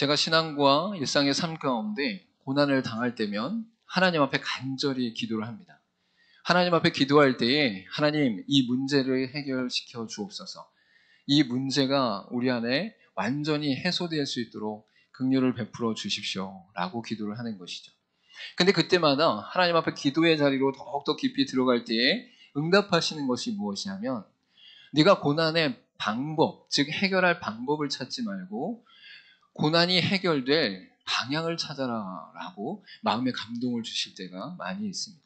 제가 신앙과 일상의 삶 가운데 고난을 당할 때면 하나님 앞에 간절히 기도를 합니다. 하나님 앞에 기도할 때에 하나님 이 문제를 해결시켜 주옵소서. 이 문제가 우리 안에 완전히 해소될 수 있도록 긍휼을 베풀어 주십시오 라고 기도를 하는 것이죠. 근데 그때마다 하나님 앞에 기도의 자리로 더욱더 깊이 들어갈 때에 응답하시는 것이 무엇이냐면 네가 고난의 방법, 즉 해결할 방법을 찾지 말고 고난이 해결될 방향을 찾아라 라고 마음의 감동을 주실 때가 많이 있습니다.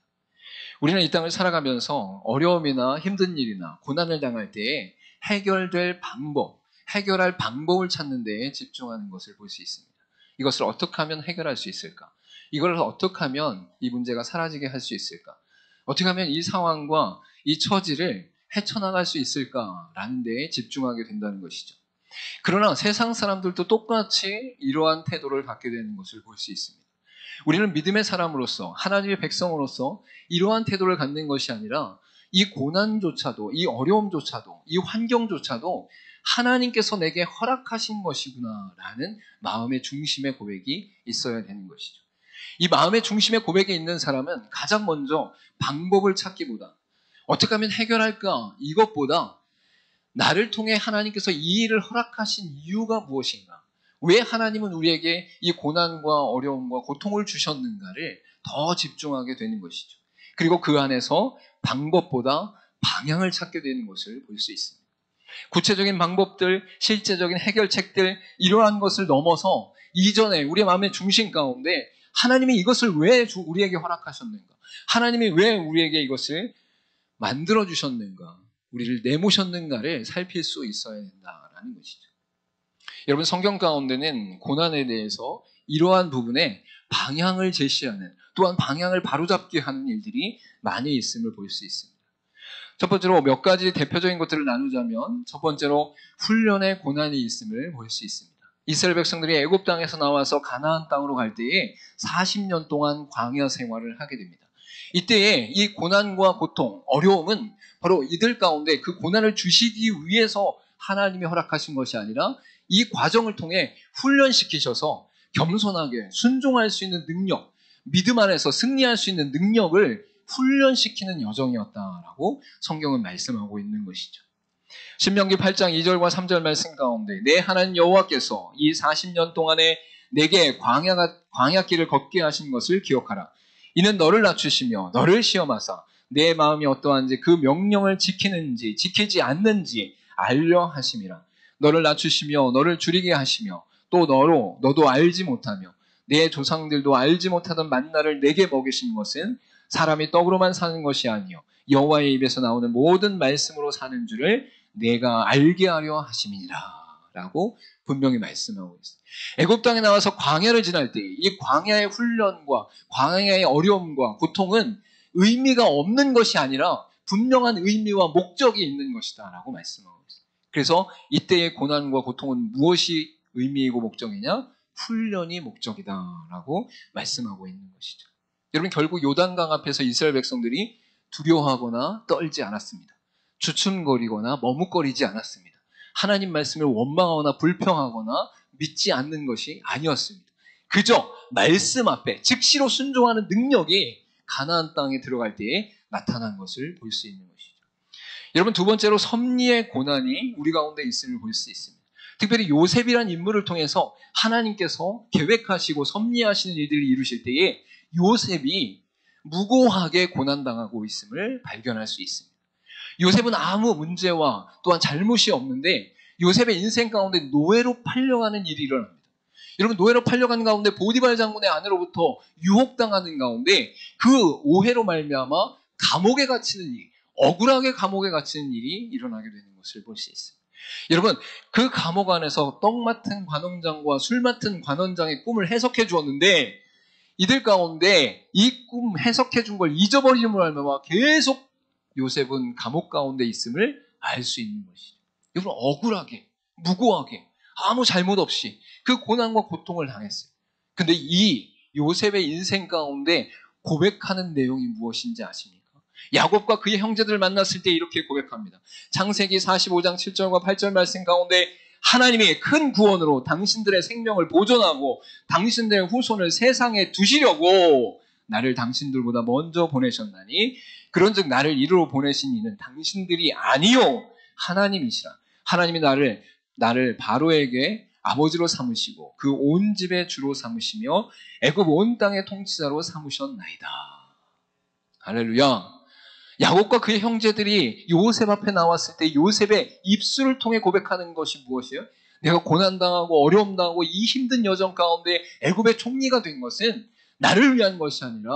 우리는 이 땅을 살아가면서 어려움이나 힘든 일이나 고난을 당할 때에 해결될 방법, 해결할 방법을 찾는 데에 집중하는 것을 볼 수 있습니다. 이것을 어떻게 하면 해결할 수 있을까? 이걸 어떻게 하면 이 문제가 사라지게 할 수 있을까? 어떻게 하면 이 상황과 이 처지를 헤쳐나갈 수 있을까라는 데에 집중하게 된다는 것이죠. 그러나 세상 사람들도 똑같이 이러한 태도를 갖게 되는 것을 볼 수 있습니다. 우리는 믿음의 사람으로서 하나님의 백성으로서 이러한 태도를 갖는 것이 아니라 이 고난조차도 이 어려움조차도 이 환경조차도 하나님께서 내게 허락하신 것이구나라는 마음의 중심의 고백이 있어야 되는 것이죠. 이 마음의 중심의 고백이 있는 사람은 가장 먼저 방법을 찾기보다 어떻게 하면 해결할까 이것보다 나를 통해 하나님께서 이 일을 허락하신 이유가 무엇인가? 왜 하나님은 우리에게 이 고난과 어려움과 고통을 주셨는가를 더 집중하게 되는 것이죠. 그리고 그 안에서 방법보다 방향을 찾게 되는 것을 볼 수 있습니다. 구체적인 방법들, 실제적인 해결책들 이러한 것을 넘어서 이전에 우리의 마음의 중심 가운데 하나님이 이것을 왜 우리에게 허락하셨는가? 하나님이 왜 우리에게 이것을 만들어 주셨는가? 우리를 내모셨는가를 살필 수 있어야 된다라는 것이죠. 여러분 성경 가운데는 고난에 대해서 이러한 부분에 방향을 제시하는 또한 방향을 바로잡게 하는 일들이 많이 있음을 볼 수 있습니다. 첫 번째로 몇 가지 대표적인 것들을 나누자면 첫 번째로 훈련의 고난이 있음을 볼 수 있습니다. 이스라엘 백성들이 애굽 땅에서 나와서 가나안 땅으로 갈 때에 40년 동안 광야 생활을 하게 됩니다. 이때에 이 고난과 고통, 어려움은 바로 이들 가운데 그 고난을 주시기 위해서 하나님이 허락하신 것이 아니라 이 과정을 통해 훈련시키셔서 겸손하게 순종할 수 있는 능력, 믿음 안에서 승리할 수 있는 능력을 훈련시키는 여정이었다라고 성경은 말씀하고 있는 것이죠. 신명기 8장 2절과 3절 말씀 가운데 내 하나님 여호와께서 이 40년 동안에 내게 광야길을 걷게 하신 것을 기억하라. 이는 너를 낮추시며 너를 시험하사 내 마음이 어떠한지 그 명령을 지키는지 지키지 않는지 알려 하심이라. 너를 낮추시며 너를 줄이게 하시며 또 너도 알지 못하며 내 조상들도 알지 못하던 만나를 내게 먹이신 것은 사람이 떡으로만 사는 것이 아니요 여호와의 입에서 나오는 모든 말씀으로 사는 줄을 내가 알게 하려 하심이니라 라고 분명히 말씀하고 있습니다. 애굽 땅에 나와서 광야를 지날 때 이 광야의 훈련과 광야의 어려움과 고통은 의미가 없는 것이 아니라 분명한 의미와 목적이 있는 것이다 라고 말씀하고 있습니다. 그래서 이때의 고난과 고통은 무엇이 의미이고 목적이냐? 훈련이 목적이다 라고 말씀하고 있는 것이죠. 여러분 결국 요단강 앞에서 이스라엘 백성들이 두려워하거나 떨지 않았습니다. 주춤거리거나 머뭇거리지 않았습니다. 하나님 말씀을 원망하거나 불평하거나 믿지 않는 것이 아니었습니다. 그저 말씀 앞에 즉시로 순종하는 능력이 가나안 땅에 들어갈 때에 나타난 것을 볼 수 있는 것이죠. 여러분 두 번째로 섭리의 고난이 우리 가운데 있음을 볼 수 있습니다. 특별히 요셉이라는 인물을 통해서 하나님께서 계획하시고 섭리하시는 일들을 이루실 때에 요셉이 무고하게 고난당하고 있음을 발견할 수 있습니다. 요셉은 아무 문제와 또한 잘못이 없는데 요셉의 인생 가운데 노예로 팔려가는 일이 일어납니다. 여러분 노예로 팔려가는 가운데 보디발 장군의 아내로부터 유혹당하는 가운데 그 오해로 말미암아 감옥에 갇히는 일, 억울하게 감옥에 갇히는 일이 일어나게 되는 것을 볼 수 있습니다. 여러분 그 감옥 안에서 떡 맡은 관원장과 술 맡은 관원장의 꿈을 해석해 주었는데 이들 가운데 이 꿈 해석해 준 걸 잊어버림으로 알면 계속 요셉은 감옥 가운데 있음을 알 수 있는 것이죠. 여러분 억울하게 무고하게 아무 잘못 없이 그 고난과 고통을 당했어요. 근데 이 요셉의 인생 가운데 고백하는 내용이 무엇인지 아십니까? 야곱과 그의 형제들을 만났을 때 이렇게 고백합니다. 창세기 45장 7절과 8절 말씀 가운데 하나님이 큰 구원으로 당신들의 생명을 보존하고 당신들의 후손을 세상에 두시려고 나를 당신들보다 먼저 보내셨나니 그런즉 나를 이리로 보내신 이는 당신들이 아니요 하나님이시라. 하나님이 나를 바로에게 아버지로 삼으시고 그 온 집의 주로 삼으시며 애굽 온 땅의 통치자로 삼으셨나이다. 할렐루야. 야곱과 그의 형제들이 요셉 앞에 나왔을 때 요셉의 입술을 통해 고백하는 것이 무엇이에요? 내가 고난당하고 어려움당하고 이 힘든 여정 가운데 애굽의 총리가 된 것은 나를 위한 것이 아니라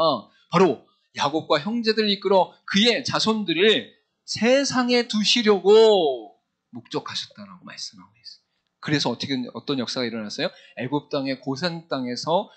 바로 야곱과 형제들을 이끌어 그의 자손들을 세상에 두시려고 목적하셨다라고 말씀하고 있어요. 그래서 어떤 역사가 일어났어요? 애굽 땅의 고센 땅에서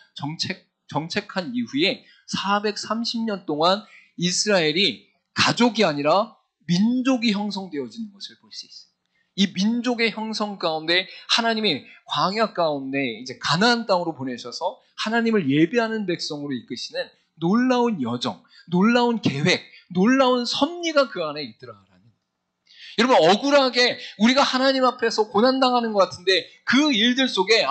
정책한 이후에 430년 동안 이스라엘이 가족이 아니라 민족이 형성되어지는 것을 볼 수 있어요. 이 민족의 형성 가운데 하나님이 광야 가운데 이제 가나안 땅으로 보내셔서 하나님을 예배하는 백성으로 이끄시는 놀라운 여정, 놀라운 계획, 놀라운 섭리가 그 안에 있더라라는. 여러분 억울하게 우리가 하나님 앞에서 고난당하는 것 같은데 그 일들 속에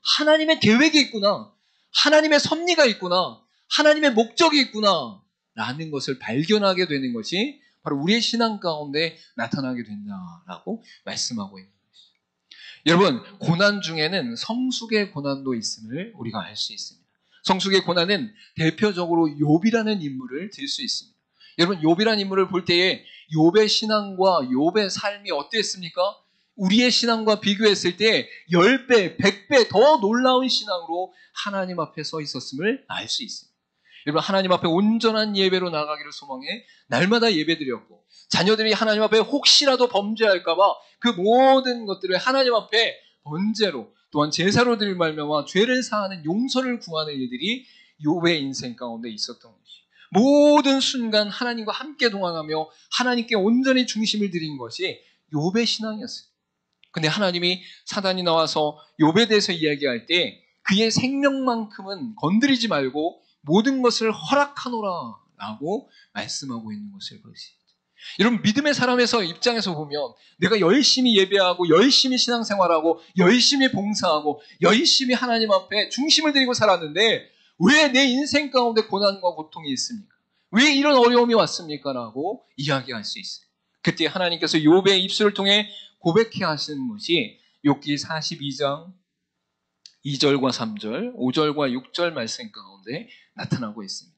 하나님의 계획이 있구나, 하나님의 섭리가 있구나, 하나님의 목적이 있구나 라는 것을 발견하게 되는 것이 바로 우리의 신앙 가운데 나타나게 된다라고 말씀하고 있는 것이죠. 여러분 고난 중에는 성숙의 고난도 있음을 우리가 알 수 있습니다. 성숙의 고난은 대표적으로 욥이라는 인물을 들 수 있습니다. 여러분 욥이라는 인물을 볼 때에 욥의 신앙과 욥의 삶이 어땠습니까? 우리의 신앙과 비교했을 때 10배, 100배 더 놀라운 신앙으로 하나님 앞에 서 있었음을 알 수 있습니다. 여러분 하나님 앞에 온전한 예배로 나가기를 소망해 날마다 예배드렸고 자녀들이 하나님 앞에 혹시라도 범죄할까 봐 그 모든 것들을 하나님 앞에 번제로 또한 제사로 드릴 말미암아 죄를 사하는 용서를 구하는 일들이 욥의 인생 가운데 있었던 것이 모든 순간 하나님과 함께 동행하며 하나님께 온전히 중심을 드린 것이 욥의 신앙이었어요. 근데 하나님이 사단이 나와서 욥에 대해서 이야기할 때 그의 생명만큼은 건드리지 말고 모든 것을 허락하노라 라고 말씀하고 있는 것을 보시죠. 여러분 믿음의 사람에서 입장에서 보면 내가 열심히 예배하고 열심히 신앙생활하고 열심히 봉사하고 열심히 하나님 앞에 중심을 드리고 살았는데 왜 내 인생 가운데 고난과 고통이 있습니까? 왜 이런 어려움이 왔습니까? 라고 이야기할 수 있어요. 그때 하나님께서 욥의 입술을 통해 고백해 하시는 것이 욥기 42장 2절과 3절, 5절과 6절 말씀 가운데 나타나고 있습니다.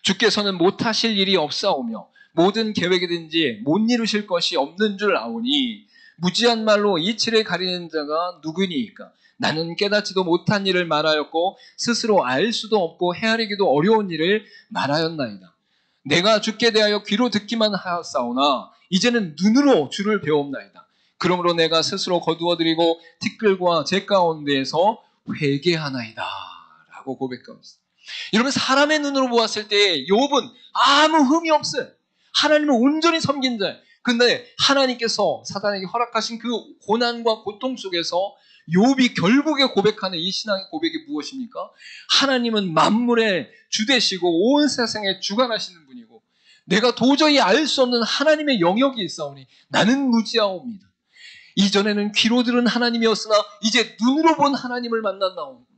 주께서는 못하실 일이 없사오며 모든 계획이든지 못 이루실 것이 없는 줄 아오니 무지한 말로 이치를 가리는 자가 누구니이까? 나는 깨닫지도 못한 일을 말하였고 스스로 알 수도 없고 헤아리기도 어려운 일을 말하였나이다. 내가 주께 대하여 귀로 듣기만 하였사오나 이제는 눈으로 주를 배웠나이다. 그러므로 내가 스스로 거두어드리고 티끌과 제 가운데에서 회개하나이다 라고 고백하고 있습니다. 여러분 사람의 눈으로 보았을 때 욥은 아무 흠이 없어요. 하나님을 온전히 섬긴 자예요. 근데 하나님께서 사단에게 허락하신 그 고난과 고통 속에서 욥이 결국에 고백하는 이 신앙의 고백이 무엇입니까? 하나님은 만물의 주 되시고 온 세상에 주관하시는 분이고 내가 도저히 알 수 없는 하나님의 영역이 있사오니 나는 무지하옵니다. 이전에는 귀로 들은 하나님이었으나 이제 눈으로 본 하나님을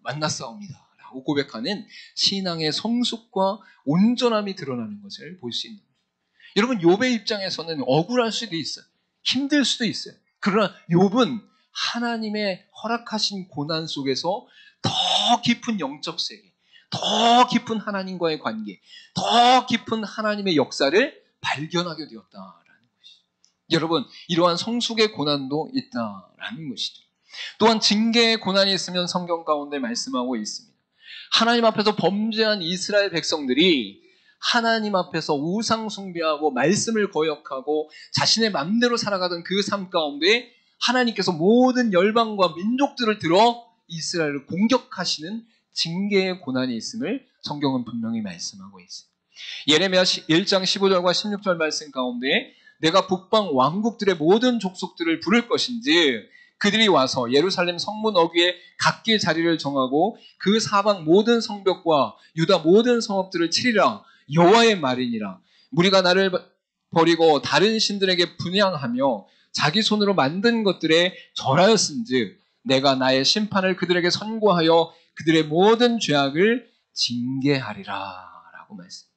만났사옵니다 라고 고백하는 신앙의 성숙과 온전함이 드러나는 것을 볼 수 있는 거예요. 여러분 욥의 입장에서는 억울할 수도 있어요. 힘들 수도 있어요. 그러나 욥은 하나님의 허락하신 고난 속에서 더 깊은 영적 세계, 더 깊은 하나님과의 관계, 더 깊은 하나님의 역사를 발견하게 되었다라는 것이죠. 여러분 이러한 성숙의 고난도 있다라는 것이죠. 또한 징계의 고난이 있으면 성경 가운데 말씀하고 있습니다. 하나님 앞에서 범죄한 이스라엘 백성들이 하나님 앞에서 우상 숭배하고 말씀을 거역하고 자신의 마음대로 살아가던 그 삶 가운데 하나님께서 모든 열방과 민족들을 들어 이스라엘을 공격하시는 징계의 고난이 있음을 성경은 분명히 말씀하고 있습니다. 예레미야 1장 15절과 16절 말씀 가운데 내가 북방 왕국들의 모든 족속들을 부를 것인지 그들이 와서 예루살렘 성문 어귀에 각기 자리를 정하고 그 사방 모든 성벽과 유다 모든 성읍들을 치리라. 여호와의 말이니라. 무리가 나를 버리고 다른 신들에게 분향하며 자기 손으로 만든 것들에 절하였은즉 내가 나의 심판을 그들에게 선고하여 그들의 모든 죄악을 징계하리라 라고 말씀.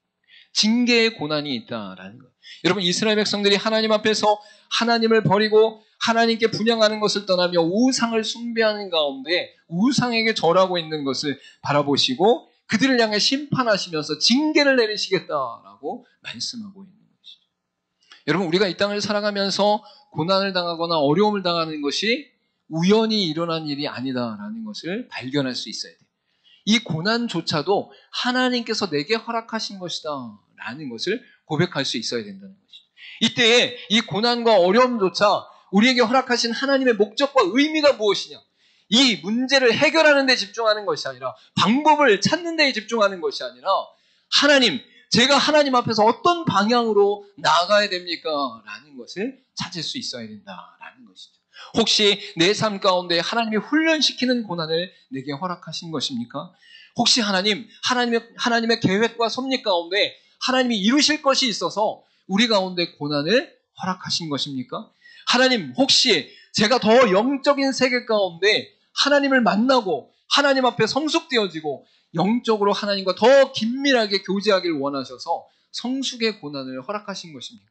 징계의 고난이 있다라는 것. 여러분, 이스라엘 백성들이 하나님 앞에서 하나님을 버리고 하나님께 분향하는 것을 떠나며 우상을 숭배하는 가운데 우상에게 절하고 있는 것을 바라보시고 그들을 향해 심판하시면서 징계를 내리시겠다라고 말씀하고 있는 것이죠. 여러분, 우리가 이 땅을 살아가면서 고난을 당하거나 어려움을 당하는 것이 우연히 일어난 일이 아니다라는 것을 발견할 수 있어야 돼요. 이 고난조차도 하나님께서 내게 허락하신 것이다 라는 것을 고백할 수 있어야 된다는 것이죠. 이때에 이 고난과 어려움조차 우리에게 허락하신 하나님의 목적과 의미가 무엇이냐, 이 문제를 해결하는 데 집중하는 것이 아니라 방법을 찾는 데 집중하는 것이 아니라 하나님, 제가 하나님 앞에서 어떤 방향으로 나아가야 됩니까? 라는 것을 찾을 수 있어야 된다라는 것이죠. 혹시 내 삶 가운데 하나님이 훈련시키는 고난을 내게 허락하신 것입니까? 혹시 하나님의 계획과 섭리 가운데 하나님이 이루실 것이 있어서 우리 가운데 고난을 허락하신 것입니까? 하나님, 혹시 제가 더 영적인 세계 가운데 하나님을 만나고 하나님 앞에 성숙되어지고 영적으로 하나님과 더 긴밀하게 교제하길 원하셔서 성숙의 고난을 허락하신 것입니까?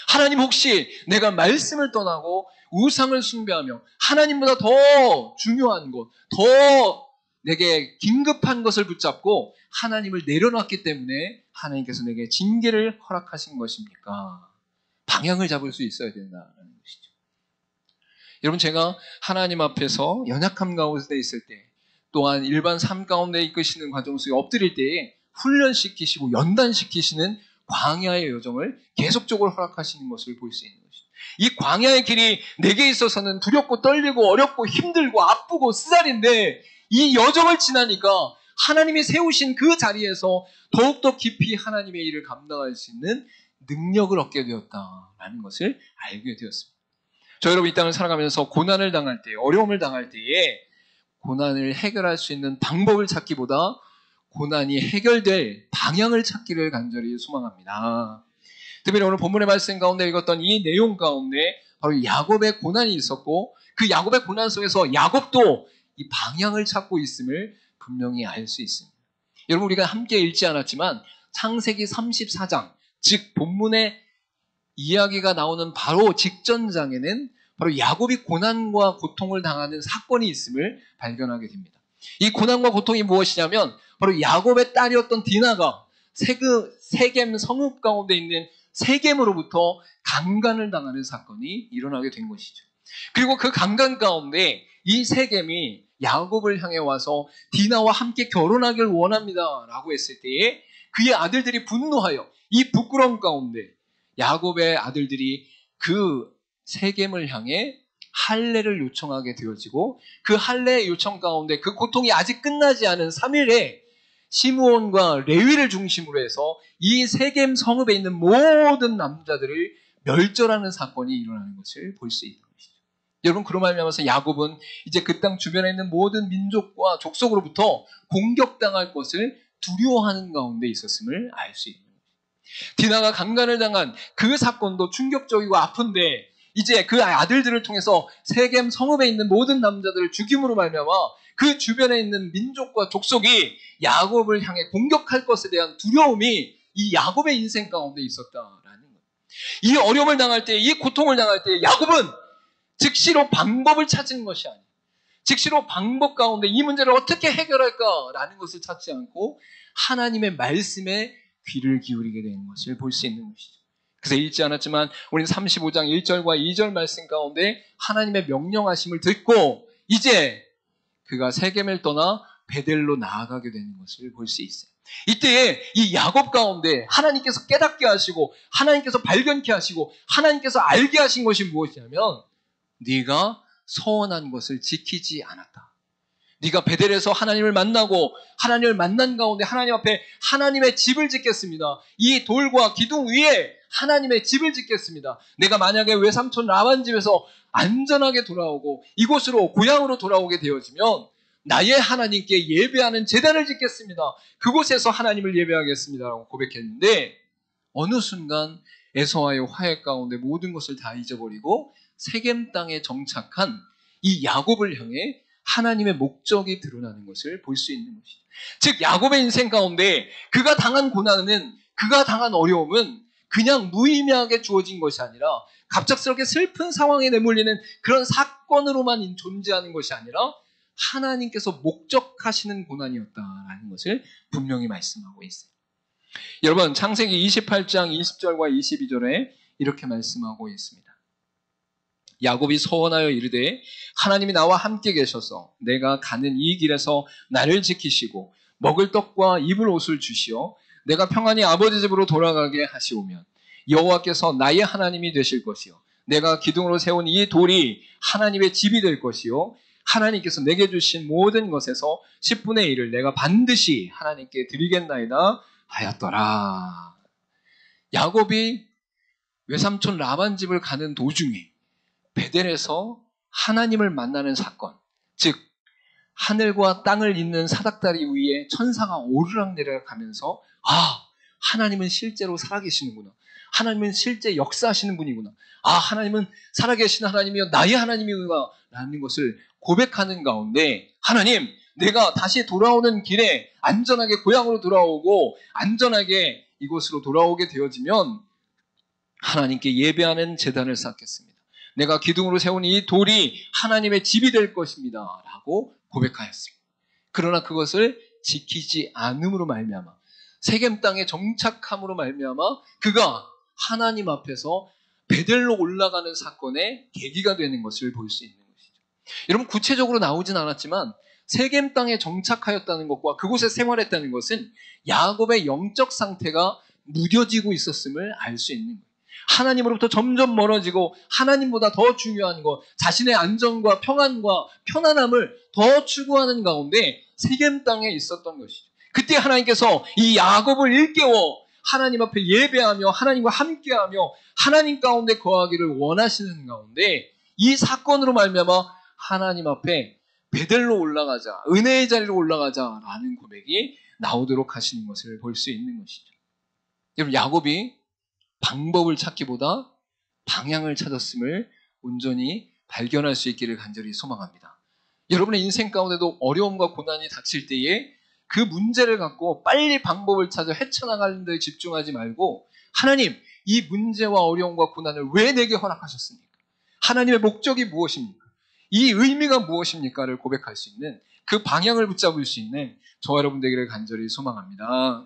하나님, 혹시 내가 말씀을 떠나고 우상을 숭배하며 하나님보다 더 중요한 것, 더 내게 긴급한 것을 붙잡고 하나님을 내려놨기 때문에 하나님께서 내게 징계를 허락하신 것입니까? 방향을 잡을 수 있어야 된다는 것이죠. 여러분, 제가 하나님 앞에서 연약함 가운데 있을 때, 또한 일반 삶 가운데 이끄시는 과정 속에 엎드릴 때에 훈련시키시고 연단시키시는 광야의 여정을 계속적으로 허락하시는 것을 볼 수 있는 것이죠. 이 광야의 길이 내게 있어서는 두렵고 떨리고 어렵고 힘들고 아프고 쓰잘인데 이 여정을 지나니까 하나님이 세우신 그 자리에서 더욱더 깊이 하나님의 일을 감당할 수 있는 능력을 얻게 되었다라는 것을 알게 되었습니다. 저 여러분, 이 땅을 살아가면서 고난을 당할 때, 어려움을 당할 때에 고난을 해결할 수 있는 방법을 찾기보다 고난이 해결될 방향을 찾기를 간절히 소망합니다. 특별히 오늘 본문의 말씀 가운데 읽었던 이 내용 가운데 바로 야곱의 고난이 있었고 그 야곱의 고난 속에서 야곱도 이 방향을 찾고 있음을 분명히 알 수 있습니다. 여러분, 우리가 함께 읽지 않았지만 창세기 34장, 즉 본문의 이야기가 나오는 바로 직전장에는 바로 야곱이 고난과 고통을 당하는 사건이 있음을 발견하게 됩니다. 이 고난과 고통이 무엇이냐면 바로 야곱의 딸이었던 디나가 세겜 성읍 가운데 있는 세겜으로부터 강간을 당하는 사건이 일어나게 된 것이죠. 그리고 그 강간 가운데 이 세겜이 야곱을 향해 와서 디나와 함께 결혼하길 원합니다 라고 했을 때에 그의 아들들이 분노하여 이 부끄러움 가운데 야곱의 아들들이 그 세겜을 향해 할례를 요청하게 되어지고 그 할례의 요청 가운데 그 고통이 아직 끝나지 않은 3일에 시므온과 레위를 중심으로 해서 이 세겜 성읍에 있는 모든 남자들을 멸절하는 사건이 일어나는 것을 볼 수 있는 것이죠. 여러분, 그로 말미암아서 야곱은 이제 그 땅 주변에 있는 모든 민족과 족속으로부터 공격당할 것을 두려워하는 가운데 있었음을 알 수 있는 것이죠. 디나가 강간을 당한 그 사건도 충격적이고 아픈데 이제 그 아들들을 통해서 세겜 성읍에 있는 모든 남자들을 죽임으로 말미암아 그 주변에 있는 민족과 족속이 야곱을 향해 공격할 것에 대한 두려움이 이 야곱의 인생 가운데 있었다라는 것. 이 어려움을 당할 때, 이 고통을 당할 때 야곱은 즉시로 방법을 찾은 것이 아니에요. 즉시로 방법 가운데 이 문제를 어떻게 해결할까라는 것을 찾지 않고 하나님의 말씀에 귀를 기울이게 되는 것을 볼 수 있는 것이죠. 그래서 읽지 않았지만 우리는 35장 1절과 2절 말씀 가운데 하나님의 명령하심을 듣고 이제 그가 세겜을 떠나 베델로 나아가게 되는 것을 볼 수 있어요. 이때에 이 야곱 가운데 하나님께서 깨닫게 하시고 하나님께서 발견케 하시고 하나님께서 알게 하신 것이 무엇이냐면 네가 서원한 것을 지키지 않았다. 네가 베델에서 하나님을 만나고 하나님을 만난 가운데 하나님 앞에 하나님의 집을 짓겠습니다. 이 돌과 기둥 위에 하나님의 집을 짓겠습니다. 내가 만약에 외삼촌 라반 집에서 안전하게 돌아오고 이곳으로 고향으로 돌아오게 되어지면 나의 하나님께 예배하는 제단을 짓겠습니다. 그곳에서 하나님을 예배하겠습니다 라고 고백했는데 어느 순간 에서와의 화해 가운데 모든 것을 다 잊어버리고 세겜 땅에 정착한 이 야곱을 향해 하나님의 목적이 드러나는 것을 볼 수 있는 것이죠. 즉 야곱의 인생 가운데 그가 당한 고난은, 그가 당한 어려움은 그냥 무의미하게 주어진 것이 아니라 갑작스럽게 슬픈 상황에 내몰리는 그런 사건으로만 존재하는 것이 아니라 하나님께서 목적하시는 고난이었다라는 것을 분명히 말씀하고 있어요. 여러분, 창세기 28장 20절과 22절에 이렇게 말씀하고 있습니다. 야곱이 서원하여 이르되 하나님이 나와 함께 계셔서 내가 가는 이 길에서 나를 지키시고 먹을 떡과 입을 옷을 주시어 내가 평안히 아버지 집으로 돌아가게 하시오면 여호와께서 나의 하나님이 되실 것이요 내가 기둥으로 세운 이 돌이 하나님의 집이 될 것이요 하나님께서 내게 주신 모든 것에서 10분의 1을 내가 반드시 하나님께 드리겠나이다 하였더라. 야곱이 외삼촌 라반 집을 가는 도중에 베델에서 하나님을 만나는 사건, 즉 하늘과 땅을 잇는 사닥다리 위에 천사가 오르락내리락 가면서 하나님은 실제로 살아계시는구나. 하나님은 실제 역사하시는 분이구나. 하나님은 살아계신 하나님이여 나의 하나님이구나 라는 것을 고백하는 가운데 하나님, 내가 다시 돌아오는 길에 안전하게 고향으로 돌아오고 안전하게 이곳으로 돌아오게 되어지면 하나님께 예배하는 제단을 쌓겠습니다. 내가 기둥으로 세운 이 돌이 하나님의 집이 될 것입니다 라고 고백하였습니다. 그러나 그것을 지키지 않음으로 말미암아 세겜 땅에 정착함으로 말미암아 그가 하나님 앞에서 베델로 올라가는 사건의 계기가 되는 것을 볼 수 있는 것이죠. 여러분, 구체적으로 나오진 않았지만 세겜 땅에 정착하였다는 것과 그곳에 생활했다는 것은 야곱의 영적 상태가 무뎌지고 있었음을 알 수 있는 거예요. 하나님으로부터 점점 멀어지고 하나님보다 더 중요한 것, 자신의 안정과 평안과 편안함을 더 추구하는 가운데 세겜 땅에 있었던 것이죠. 그때 하나님께서 이 야곱을 일깨워 하나님 앞에 예배하며 하나님과 함께하며 하나님 가운데 거하기를 원하시는 가운데 이 사건으로 말미암아 하나님 앞에 베델로 올라가자, 은혜의 자리로 올라가자라는 고백이 나오도록 하시는 것을 볼 수 있는 것이죠. 여러분, 야곱이 방법을 찾기보다 방향을 찾았음을 온전히 발견할 수 있기를 간절히 소망합니다. 여러분의 인생 가운데도 어려움과 고난이 닥칠 때에 그 문제를 갖고 빨리 방법을 찾아 헤쳐나가는 데 집중하지 말고 하나님, 이 문제와 어려움과 고난을 왜 내게 허락하셨습니까? 하나님의 목적이 무엇입니까? 이 의미가 무엇입니까를 고백할 수 있는 그 방향을 붙잡을 수 있는 저와 여러분 되기를 간절히 소망합니다.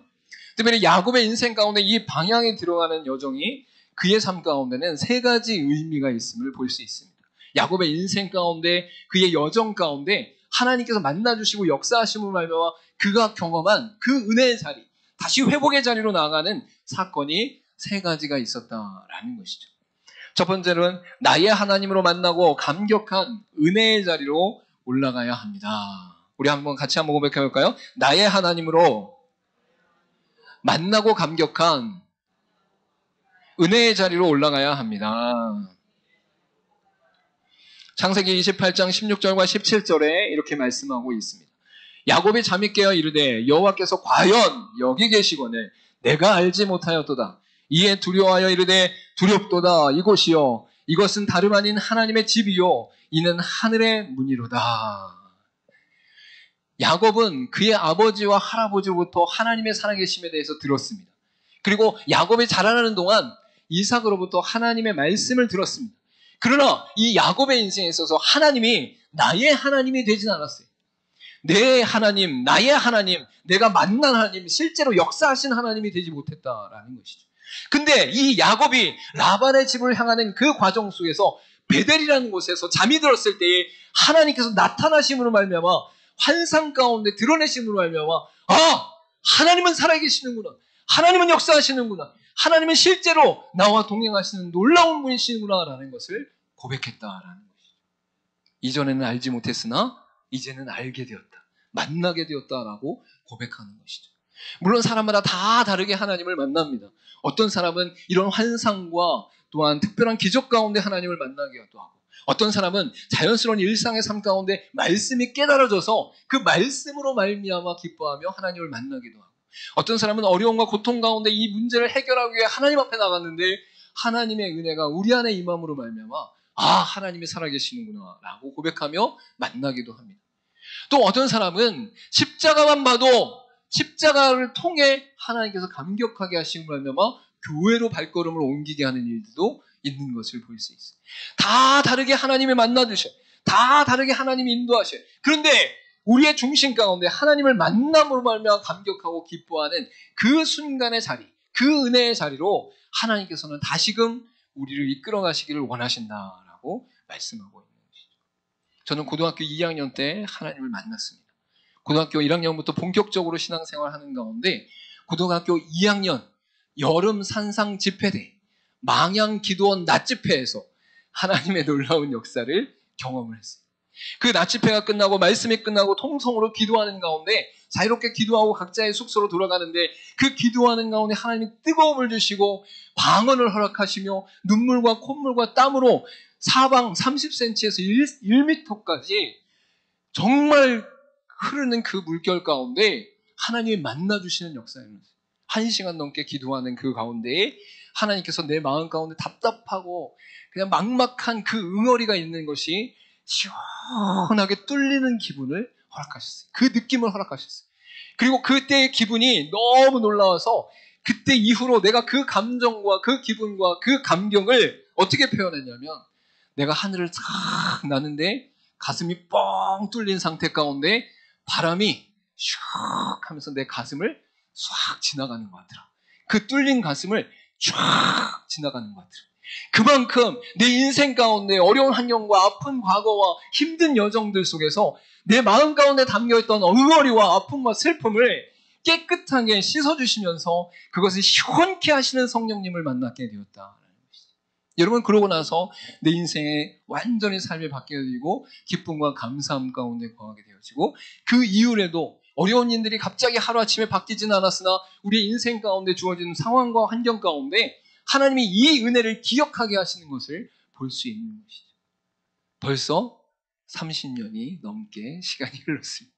특별히 야곱의 인생 가운데 이 방향에 들어가는 여정이 그의 삶 가운데는 세 가지 의미가 있음을 볼 수 있습니다. 야곱의 인생 가운데 그의 여정 가운데 하나님께서 만나주시고 역사하심을 말미암아 그가 경험한 그 은혜의 자리, 다시 회복의 자리로 나아가는 사건이 세 가지가 있었다라는 것이죠. 첫 번째는 나의 하나님으로 만나고 감격한 은혜의 자리로 올라가야 합니다. 우리 같이 한번 고백해 볼까요? 나의 하나님으로 만나고 감격한 은혜의 자리로 올라가야 합니다. 창세기 28장 16절과 17절에 이렇게 말씀하고 있습니다. 야곱이 잠이 깨어 이르되 여호와께서 과연 여기 계시거늘 내가 알지 못하였도다. 이에 두려워하여 이르되 두렵도다. 이곳이요 이것은 다름 아닌 하나님의 집이요 이는 하늘의 문이로다. 야곱은 그의 아버지와 할아버지로부터 하나님의 살아계심에 대해서 들었습니다. 그리고 야곱이 자라나는 동안 이삭으로부터 하나님의 말씀을 들었습니다. 그러나 이 야곱의 인생에 있어서 하나님이 나의 하나님이 되진 않았어요. 내 하나님, 나의 하나님, 내가 만난 하나님, 실제로 역사하신 하나님이 되지 못했다라는 것이죠. 근데 이 야곱이 라반의 집을 향하는 그 과정 속에서 베델이라는 곳에서 잠이 들었을 때에 하나님께서 나타나심으로 말미암아 환상 가운데 드러내심으로 말미암아 하나님은 살아계시는구나. 하나님은 역사하시는구나. 하나님은 실제로 나와 동행하시는 놀라운 분이시구나 라는 것을 고백했다라는 것이죠. 이전에는 알지 못했으나 이제는 알게 되었다. 만나게 되었다라고 고백하는 것이죠. 물론 사람마다 다 다르게 하나님을 만납니다. 어떤 사람은 이런 환상과 또한 특별한 기적 가운데 하나님을 만나기도 하고 어떤 사람은 자연스러운 일상의 삶 가운데 말씀이 깨달아져서 그 말씀으로 말미암아 기뻐하며 하나님을 만나기도 하고 어떤 사람은 어려움과 고통 가운데 이 문제를 해결하기 위해 하나님 앞에 나갔는데 하나님의 은혜가 우리 안에 임함으로 말미암아 아, 하나님이 살아계시는구나 라고 고백하며 만나기도 합니다. 또 어떤 사람은 십자가만 봐도 십자가를 통해 하나님께서 감격하게 하시는 말미암아 교회로 발걸음을 옮기게 하는 일들도 있는 것을 볼 수 있어요. 다 다르게 하나님이 만나주셔요. 다 다르게 하나님이 인도하셔요. 그런데 우리의 중심 가운데 하나님을 만남으로 말미암아 감격하고 기뻐하는 그 순간의 자리, 그 은혜의 자리로 하나님께서는 다시금 우리를 이끌어 가시기를 원하신다라고 말씀하고 있는 것이죠. 저는 고등학교 2학년 때 하나님을 만났습니다. 고등학교 1학년부터 본격적으로 신앙생활을 하는 가운데 고등학교 2학년 여름 산상 집회대 망양 기도원 낮집회에서 하나님의 놀라운 역사를 경험을 했어요. 그 낮집회가 끝나고 말씀이 끝나고 통성으로 기도하는 가운데 자유롭게 기도하고 각자의 숙소로 돌아가는데 그 기도하는 가운데 하나님이 뜨거움을 주시고 방언을 허락하시며 눈물과 콧물과 땀으로 사방 30cm에서 1m까지 정말 흐르는 그 물결 가운데 하나님이 만나주시는 역사입니다. 1시간 넘게 기도하는 그 가운데에 하나님께서 내 마음 가운데 답답하고 그냥 막막한 그 응어리가 있는 것이 시원하게 뚫리는 기분을 허락하셨어요. 그 느낌을 허락하셨어요. 그리고 그때의 기분이 너무 놀라워서 그때 이후로 내가 그 감정과 그 기분과 그 감격을 어떻게 표현했냐면 내가 하늘을 쫙 나는데 가슴이 뻥 뚫린 상태 가운데 바람이 슉 하면서 내 가슴을 싹 지나가는 것 같더라. 그 뚫린 가슴을 쫙 지나가는 것 같더라. 그만큼 내 인생 가운데 어려운 환경과 아픈 과거와 힘든 여정들 속에서 내 마음 가운데 담겨있던 응어리와 아픔과 슬픔을 깨끗하게 씻어주시면서 그것을 시원케 하시는 성령님을 만나게 되었다. 여러분, 그러고 나서 내 인생에 완전히 삶이 바뀌어지고 기쁨과 감사함 가운데 거하게 되어지고 그 이후에도 어려운 일들이 갑자기 하루아침에 바뀌지는 않았으나 우리 인생 가운데 주어지는 상황과 환경 가운데 하나님이 이 은혜를 기억하게 하시는 것을 볼 수 있는 것이죠. 벌써 30년이 넘게 시간이 흘렀습니다.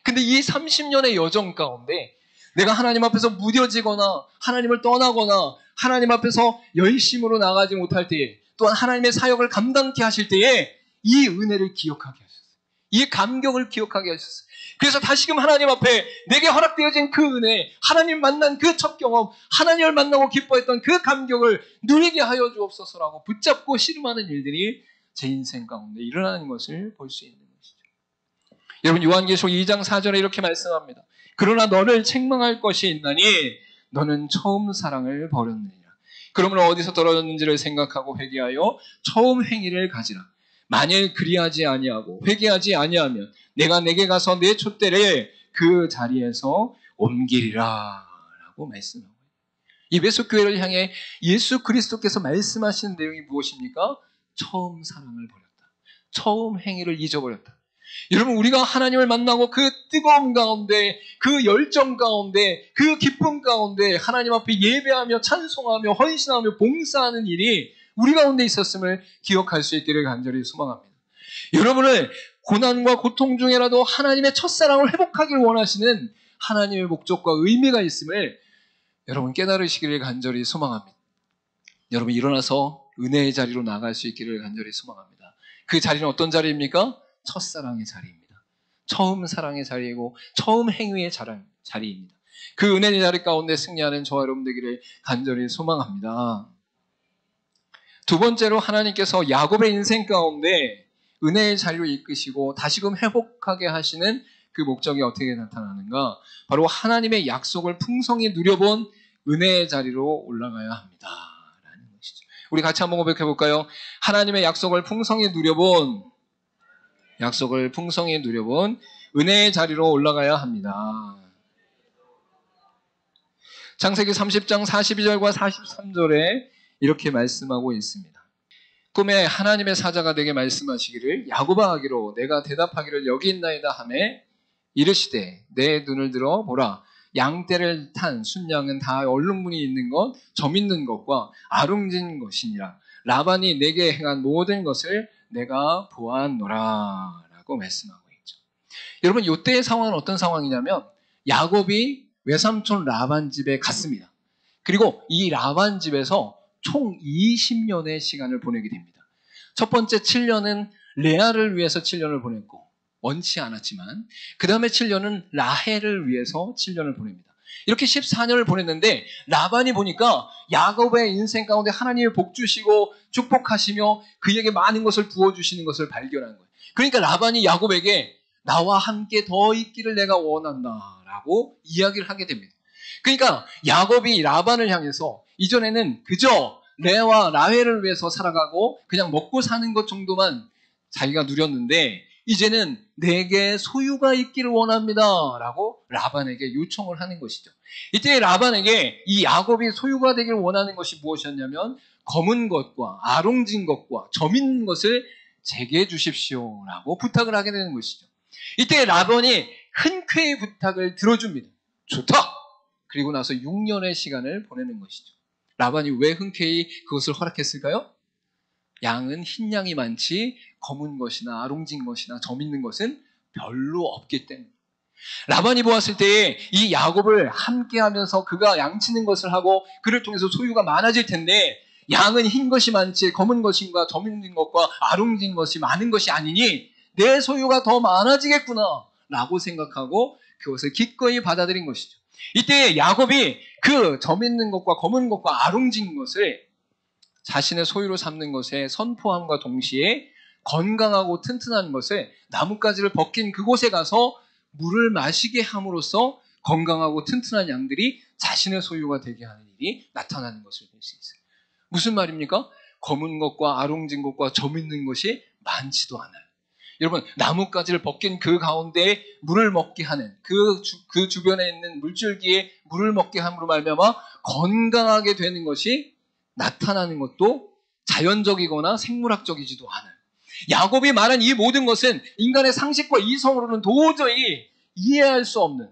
근데 이 30년의 여정 가운데 내가 하나님 앞에서 무뎌지거나 하나님을 떠나거나 하나님 앞에서 열심으로 나가지 못할 때에 또한 하나님의 사역을 감당케 하실 때에 이 은혜를 기억하게 하셨어요. 이 감격을 기억하게 하셨어요. 그래서 다시금 하나님 앞에 내게 허락되어진 그 은혜, 하나님 만난 그 첫 경험, 하나님을 만나고 기뻐했던 그 감격을 누리게 하여 주옵소서라고 붙잡고 씨름하는 일들이 제 인생 가운데 일어나는 것을 볼 수 있는 것이죠. 여러분, 요한계시록 2장 4절에 이렇게 말씀합니다. 그러나 너를 책망할 것이 있나니 너는 처음 사랑을 버렸느니라. 그러므로 어디서 떨어졌는지를 생각하고 회개하여 처음 행위를 가지라. 만일 그리하지 아니하고 회개하지 아니하면 내가 내게 가서 내 촛대를 그 자리에서 옮기리라 라고 말씀하고 이 에베소 교회를 향해 예수 그리스도께서 말씀하시는 내용이 무엇입니까? 처음 사랑을 버렸다. 처음 행위를 잊어버렸다. 여러분, 우리가 하나님을 만나고 그 뜨거움 가운데, 그 열정 가운데, 그 기쁨 가운데 하나님 앞에 예배하며 찬송하며 헌신하며 봉사하는 일이 우리 가운데 있었음을 기억할 수 있기를 간절히 소망합니다. 여러분을 고난과 고통 중에라도 하나님의 첫사랑을 회복하길 원하시는 하나님의 목적과 의미가 있음을 여러분 깨달으시기를 간절히 소망합니다. 여러분, 일어나서 은혜의 자리로 나갈 수 있기를 간절히 소망합니다. 그 자리는 어떤 자리입니까? 첫사랑의 자리입니다. 처음 사랑의 자리이고 처음 행위의 자리입니다. 그 은혜의 자리 가운데 승리하는 저와 여러분 되기를 간절히 소망합니다. 두 번째로 하나님께서 야곱의 인생 가운데 은혜의 자리로 이끄시고 다시금 회복하게 하시는 그 목적이 어떻게 나타나는가? 바로 하나님의 약속을 풍성히 누려본 은혜의 자리로 올라가야 합니다. 라는 것이죠. 우리 같이 한번 고백해 볼까요? 하나님의 약속을 풍성히 누려본 은혜의 자리로 올라가야 합니다. 창세기 30장 42절과 43절에 이렇게 말씀하고 있습니다. 꿈에 하나님의 사자가 내게 말씀하시기를 야곱아 하기로 내가 대답하기를 여기 있나이다 하매 이르시되 내 눈을 들어 보라 양떼를 탄 순양은 다 얼룩무늬 있는 것 점 있는 것과 아룽진 것이니라 라반이 내게 행한 모든 것을 내가 보았노라 라고 말씀하고 있죠. 여러분, 이때의 상황은 어떤 상황이냐면 야곱이 외삼촌 라반 집에 갔습니다. 그리고 이 라반 집에서 총 20년의 시간을 보내게 됩니다. 첫 번째 7년은 레아를 위해서 7년을 보냈고 원치 않았지만 그 다음에 7년은 라헬을 위해서 7년을 보냅니다. 이렇게 14년을 보냈는데 라반이 보니까 야곱의 인생 가운데 하나님의 복 주시고 축복하시며 그에게 많은 것을 부어주시는 것을 발견한 거예요. 그러니까 라반이 야곱에게 나와 함께 더 있기를 내가 원한다라고 이야기를 하게 됩니다. 그러니까 야곱이 라반을 향해서 이전에는 그저 레아와 라헬을 위해서 살아가고 그냥 먹고 사는 것 정도만 자기가 누렸는데 이제는 내게 소유가 있기를 원합니다 라고 라반에게 요청을 하는 것이죠. 이때 라반에게 이 야곱이 소유가 되기를 원하는 것이 무엇이었냐면 검은 것과 아롱진 것과 점 있는 것을 제게 해 주십시오 라고 부탁을 하게 되는 것이죠. 이때 라반이 흔쾌히 부탁을 들어줍니다. 좋다! 그리고 나서 6년의 시간을 보내는 것이죠. 라반이 왜 흔쾌히 그것을 허락했을까요? 양은 흰 양이 많지 검은 것이나 아롱진 것이나 점 있는 것은 별로 없기 때문에. 라반이 보았을 때 이 야곱을 함께하면서 그가 양치는 것을 하고 그를 통해서 소유가 많아질 텐데 양은 흰 것이 많지 검은 것인가 점 있는 것과 아롱진 것이 많은 것이 아니니 내 소유가 더 많아지겠구나 라고 생각하고 그것을 기꺼이 받아들인 것이죠. 이때 야곱이 그 점 있는 것과 검은 것과 아롱진 것을 자신의 소유로 삼는 것에 선포함과 동시에 건강하고 튼튼한 것을 나뭇가지를 벗긴 그곳에 가서 물을 마시게 함으로써 건강하고 튼튼한 양들이 자신의 소유가 되게 하는 일이 나타나는 것을 볼 수 있어요. 무슨 말입니까? 검은 것과 아롱진 것과 점 있는 것이 많지도 않아요. 여러분, 나뭇가지를 벗긴 그 가운데 물을 먹게 하는 그 주변에 있는 물줄기에 물을 먹게 함으로 말미암아 건강하게 되는 것이 나타나는 것도 자연적이거나 생물학적이지도 않아요. 야곱이 말한 이 모든 것은 인간의 상식과 이성으로는 도저히 이해할 수 없는,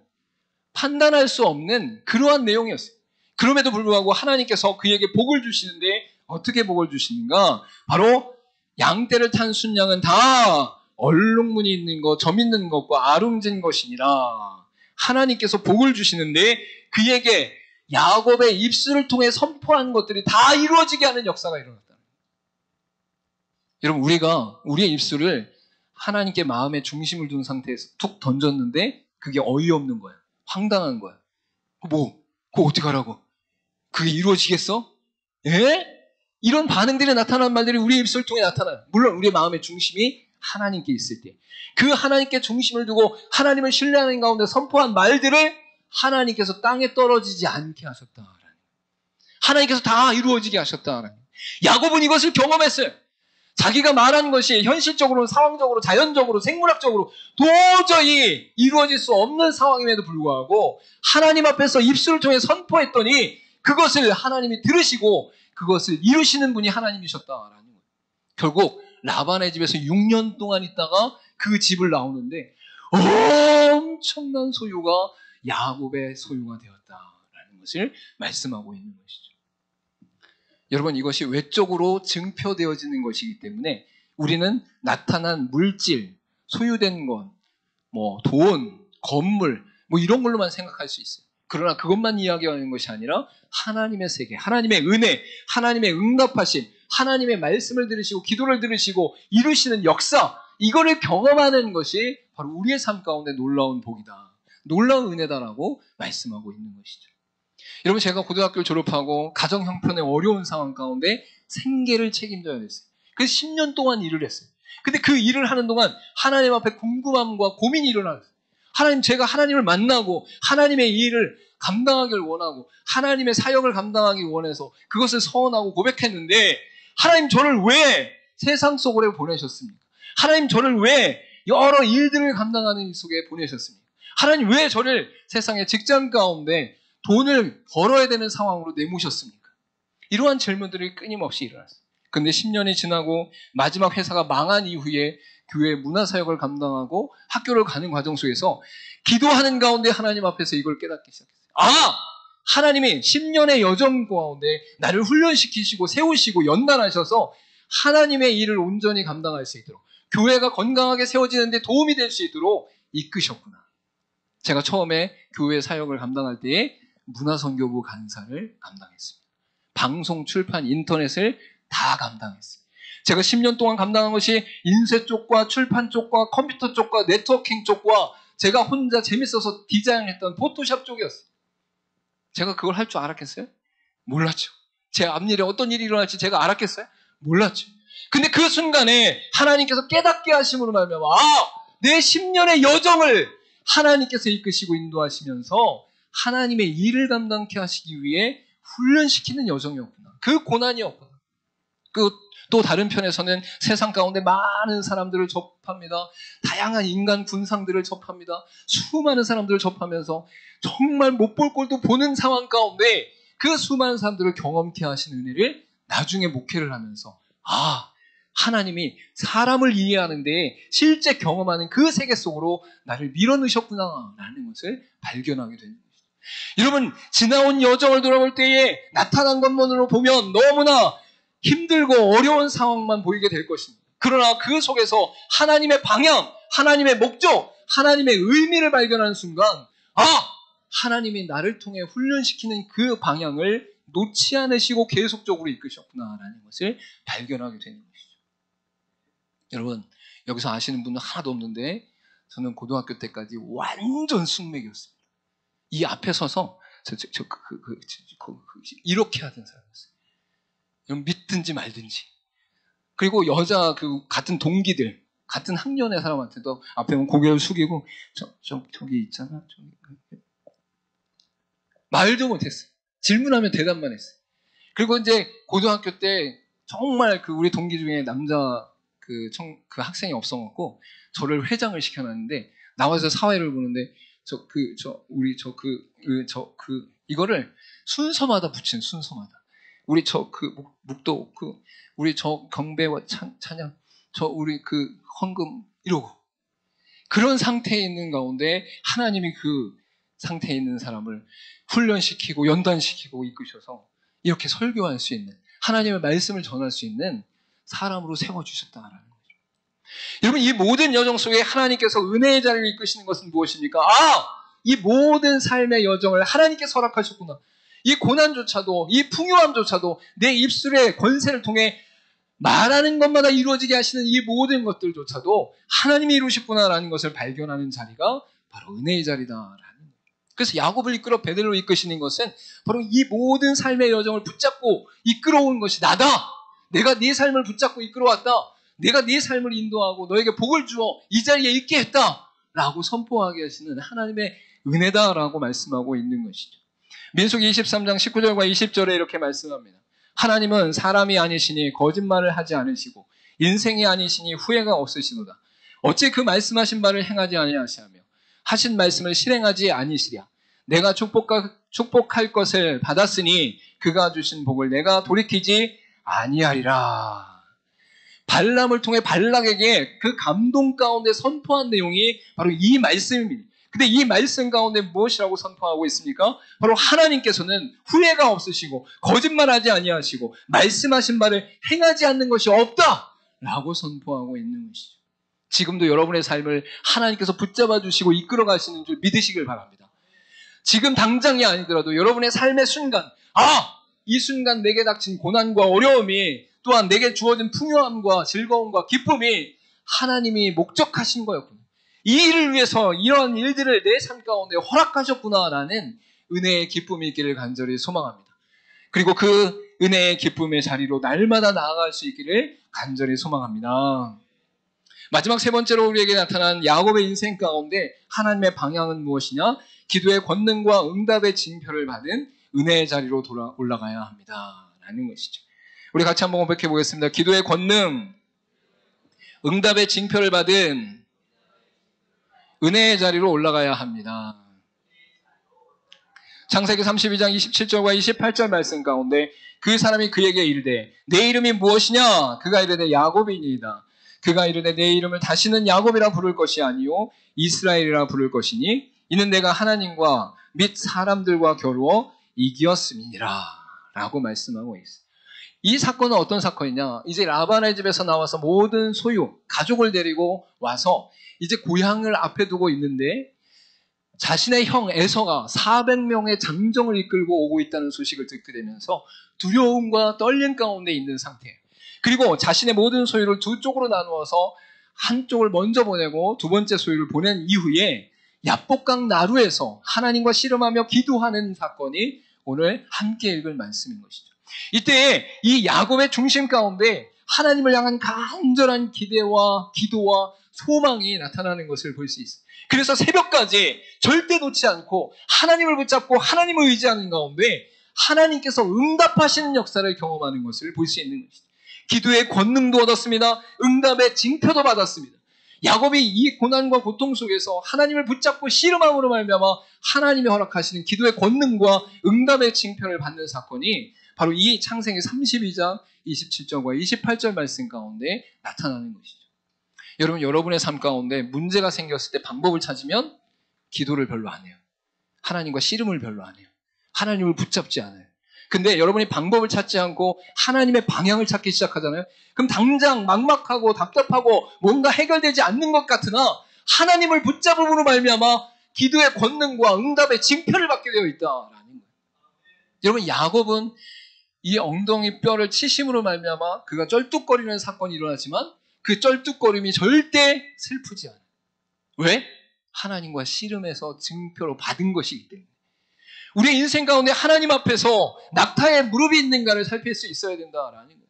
판단할 수 없는 그러한 내용이었어요. 그럼에도 불구하고 하나님께서 그에게 복을 주시는데 어떻게 복을 주시는가? 바로 양떼를 탄 순양은 다 얼룩무늬 있는 것, 점 있는 것과 아롱진 것이니라. 하나님께서 복을 주시는데 그에게 야곱의 입술을 통해 선포한 것들이 다 이루어지게 하는 역사가 일어났다. 여러분, 우리가 우리의 입술을 하나님께 마음의 중심을 둔 상태에서 툭 던졌는데 그게 어이없는 거야. 황당한 거야. 그거 어떻게 하라고? 그게 이루어지겠어? 예? 이런 반응들이 나타나는 말들이 우리 입술을 통해 나타나요. 물론 우리의 마음의 중심이 하나님께 있을 때. 그 하나님께 중심을 두고 하나님을 신뢰하는 가운데 선포한 말들을 하나님께서 땅에 떨어지지 않게 하셨다. 하나님께서 다 이루어지게 하셨다. 야곱은 이것을 경험했어요. 자기가 말한 것이 현실적으로, 상황적으로, 자연적으로, 생물학적으로 도저히 이루어질 수 없는 상황임에도 불구하고 하나님 앞에서 입술을 통해 선포했더니 그것을 하나님이 들으시고 그것을 이루시는 분이 하나님이셨다라는 거예요. 결국 라반의 집에서 6년 동안 있다가 그 집을 나오는데 엄청난 소유가 야곱의 소유가 되었다라는 것을 말씀하고 있는 것이죠. 여러분, 이것이 외적으로 증표되어지는 것이기 때문에 우리는 나타난 물질, 소유된 것, 돈, 건물, 이런 걸로만 생각할 수 있어요. 그러나 그것만 이야기하는 것이 아니라 하나님의 세계, 하나님의 은혜, 하나님의 응답하심, 하나님의 말씀을 들으시고 기도를 들으시고 이루시는 역사, 이거를 경험하는 것이 바로 우리의 삶 가운데 놀라운 복이다. 놀라운 은혜다라고 말씀하고 있는 것이죠. 여러분, 제가 고등학교를 졸업하고 가정 형편의 어려운 상황 가운데 생계를 책임져야 됐어요. 그래서 10년 동안 일을 했어요. 근데 그 일을 하는 동안 하나님 앞에 궁금함과 고민이 일어났어요. 하나님, 제가 하나님을 만나고 하나님의 일을 감당하길 원하고 하나님의 사역을 감당하길 원해서 그것을 서원하고 고백했는데 하나님, 저를 왜 세상 속으로 보내셨습니까? 하나님, 저를 왜 여러 일들을 감당하는 일 속에 보내셨습니까? 하나님, 왜 저를 세상의 직장 가운데 돈을 벌어야 되는 상황으로 내모셨습니까? 이러한 질문들이 끊임없이 일어났어요. 근데 10년이 지나고 마지막 회사가 망한 이후에 교회 문화사역을 감당하고 학교를 가는 과정 속에서 기도하는 가운데 하나님 앞에서 이걸 깨닫기 시작했어요. 하나님이 10년의 여정 가운데 나를 훈련시키시고 세우시고 연단하셔서 하나님의 일을 온전히 감당할 수 있도록, 교회가 건강하게 세워지는데 도움이 될 수 있도록 이끄셨구나. 제가 처음에 교회 사역을 감당할 때에 문화선교부 간사를 감당했습니다. 방송, 출판, 인터넷을 다 감당했어요. 제가 10년 동안 감당한 것이 인쇄 쪽과 출판 쪽과 컴퓨터 쪽과 네트워킹 쪽과 제가 혼자 재밌어서 디자인했던 포토샵 쪽이었어요. 제가 그걸 할 줄 알았겠어요? 몰랐죠. 제 앞일에 어떤 일이 일어날지 제가 알았겠어요? 몰랐죠. 근데 그 순간에 하나님께서 깨닫게 하심으로 말미암아 내 10년의 여정을 하나님께서 이끄시고 인도하시면서 하나님의 일을 감당케 하시기 위해 훈련시키는 여정이었구나. 그 고난이었구나. 또 다른 편에서는 세상 가운데 많은 사람들을 접합니다. 다양한 인간 군상들을 접합니다. 수많은 사람들을 접하면서 정말 못 볼 꼴도 보는 상황 가운데 그 수많은 사람들을 경험케 하신 은혜를 나중에 목회를 하면서 하나님이 사람을 이해하는데 실제 경험하는 그 세계 속으로 나를 밀어넣으셨구나라는 것을 발견하게 되는 것이죠. 여러분, 지나온 여정을 돌아볼 때에 나타난 것만으로 보면 너무나 힘들고 어려운 상황만 보이게 될 것입니다. 그러나 그 속에서 하나님의 방향, 하나님의 목적, 하나님의 의미를 발견하는 순간 하나님이 나를 통해 훈련시키는 그 방향을 놓지 않으시고 계속적으로 이끄셨구나라는 것을 발견하게 되는 것이죠. 여러분, 여기서 아시는 분은 하나도 없는데 저는 고등학교 때까지 완전 숙맥이었습니다. 이 앞에 서서 이렇게 하던 사람이었어요. 믿든지 말든지. 그리고 여자 같은 동기들, 같은 학년의 사람한테도 앞에 보면 고개를 숙이고 저기 있잖아. 말도 못했어요. 질문하면 대답만 했어요. 그리고 이제 고등학교 때 정말 우리 동기 중에 남자 그 학생이 없어갖고 저를 회장을 시켜놨는데 나와서 사회를 보는데 이거를 순서마다 붙인 순서마다. 우리 묵도 우리 경배와 찬양 우리 헌금 이러고 그런 상태에 있는 가운데 하나님이 그 상태에 있는 사람을 훈련시키고 연단시키고 이끄셔서 이렇게 설교할 수 있는 하나님의 말씀을 전할 수 있는 사람으로 세워주셨다라는 거죠. 여러분, 이 모든 여정 속에 하나님께서 은혜의 자리를 이끄시는 것은 무엇입니까? 이 모든 삶의 여정을 하나님께서 허락하셨구나. 이 고난조차도, 이 풍요함조차도 내 입술의 권세를 통해 말하는 것마다 이루어지게 하시는 이 모든 것들조차도 하나님이 이루셨구나라는 것을 발견하는 자리가 바로 은혜의 자리다라는 거예요. 그래서 야곱을 이끌어 베델로 이끄시는 것은 바로 이 모든 삶의 여정을 붙잡고 이끌어온 것이 나다. 내가 네 삶을 붙잡고 이끌어왔다. 내가 네 삶을 인도하고 너에게 복을 주어 이 자리에 있게 했다. 라고 선포하게 하시는 하나님의 은혜다라고 말씀하고 있는 것이죠. 민수기 23장 19절과 20절에 이렇게 말씀합니다. 하나님은 사람이 아니시니 거짓말을 하지 않으시고 인생이 아니시니 후회가 없으시도다. 어찌 그 말씀하신 바를 행하지 아니하시하며 하신 말씀을 실행하지 아니시랴. 내가 축복할 것을 받았으니 그가 주신 복을 내가 돌이키지 아니하리라. 발람을 통해 발락에게 그 감동 가운데 선포한 내용이 바로 이 말씀입니다. 근데 이 말씀 가운데 무엇이라고 선포하고 있습니까? 바로 하나님께서는 후회가 없으시고 거짓말하지 아니하시고 말씀하신 바를 행하지 않는 것이 없다라고 선포하고 있는 것이죠. 지금도 여러분의 삶을 하나님께서 붙잡아 주시고 이끌어 가시는 줄 믿으시길 바랍니다. 지금 당장이 아니더라도 여러분의 삶의 순간, 이 순간 내게 닥친 고난과 어려움이 또한 내게 주어진 풍요함과 즐거움과 기쁨이 하나님이 목적하신 거였구나. 이 일을 위해서 이러한 일들을 내 삶 가운데 허락하셨구나라는 은혜의 기쁨이 있기를 간절히 소망합니다. 그리고 그 은혜의 기쁨의 자리로 날마다 나아갈 수 있기를 간절히 소망합니다. 마지막 세 번째로 우리에게 나타난 야곱의 인생 가운데 하나님의 방향은 무엇이냐? 기도의 권능과 응답의 징표를 받은 은혜의 자리로 올라가야 합니다. 라는 것이죠. 우리 같이 한번 고백해 보겠습니다. 기도의 권능, 응답의 징표를 받은 은혜의 자리로 올라가야 합니다. 창세기 32장 27절과 28절 말씀 가운데 그 사람이 그에게 이르되 내 이름이 무엇이냐? 그가 이르되 야곱이니이다. 그가 이르되 내 이름을 다시는 야곱이라 부를 것이 아니요 이스라엘이라 부를 것이니 이는 내가 하나님과 및 사람들과 겨루어 이기었음이니라 라고 말씀하고 있어요. 이 사건은 어떤 사건이냐? 이제 라반의 집에서 나와서 모든 소유, 가족을 데리고 와서 이제 고향을 앞에 두고 있는데 자신의 형 에서가 400명의 장정을 이끌고 오고 있다는 소식을 듣게 되면서 두려움과 떨림 가운데 있는 상태예요. 그리고 자신의 모든 소유를 두 쪽으로 나누어서 한쪽을 먼저 보내고 두 번째 소유를 보낸 이후에 야복강 나루에서 하나님과 씨름하며 기도하는 사건이 오늘 함께 읽을 말씀인 것이죠. 이때 이 야곱의 중심 가운데 하나님을 향한 간절한 기대와 기도와 소망이 나타나는 것을 볼 수 있어요. 그래서 새벽까지 절대 놓지 않고 하나님을 붙잡고 하나님을 의지하는 가운데 하나님께서 응답하시는 역사를 경험하는 것을 볼 수 있는 것이죠. 기도의 권능도 얻었습니다. 응답의 징표도 받았습니다. 야곱이 이 고난과 고통 속에서 하나님을 붙잡고 씨름함으로 말미암아 하나님이 허락하시는 기도의 권능과 응답의 징표를 받는 사건이 바로 이 창세기 32장 27절과 28절 말씀 가운데 나타나는 것이죠. 여러분, 여러분의 삶 가운데 문제가 생겼을 때 방법을 찾으면 기도를 별로 안 해요. 하나님과 씨름을 별로 안 해요. 하나님을 붙잡지 않아요. 근데 여러분이 방법을 찾지 않고 하나님의 방향을 찾기 시작하잖아요. 그럼 당장 막막하고 답답하고 뭔가 해결되지 않는 것 같으나 하나님을 붙잡음으로 말미암아 기도의 권능과 응답의 징표를 받게 되어 있다라는 거예요. 여러분, 야곱은 이 엉덩이 뼈를 치심으로 말미암아 그가 쩔뚝거리는 사건이 일어나지만 그 쩔뚝거림이 절대 슬프지 않아요. 왜? 하나님과 씨름해서 징표로 받은 것이기 때문에. 우리의 인생 가운데 하나님 앞에서 낙타의 무릎이 있는가를 살필 수 있어야 된다라는 거예요.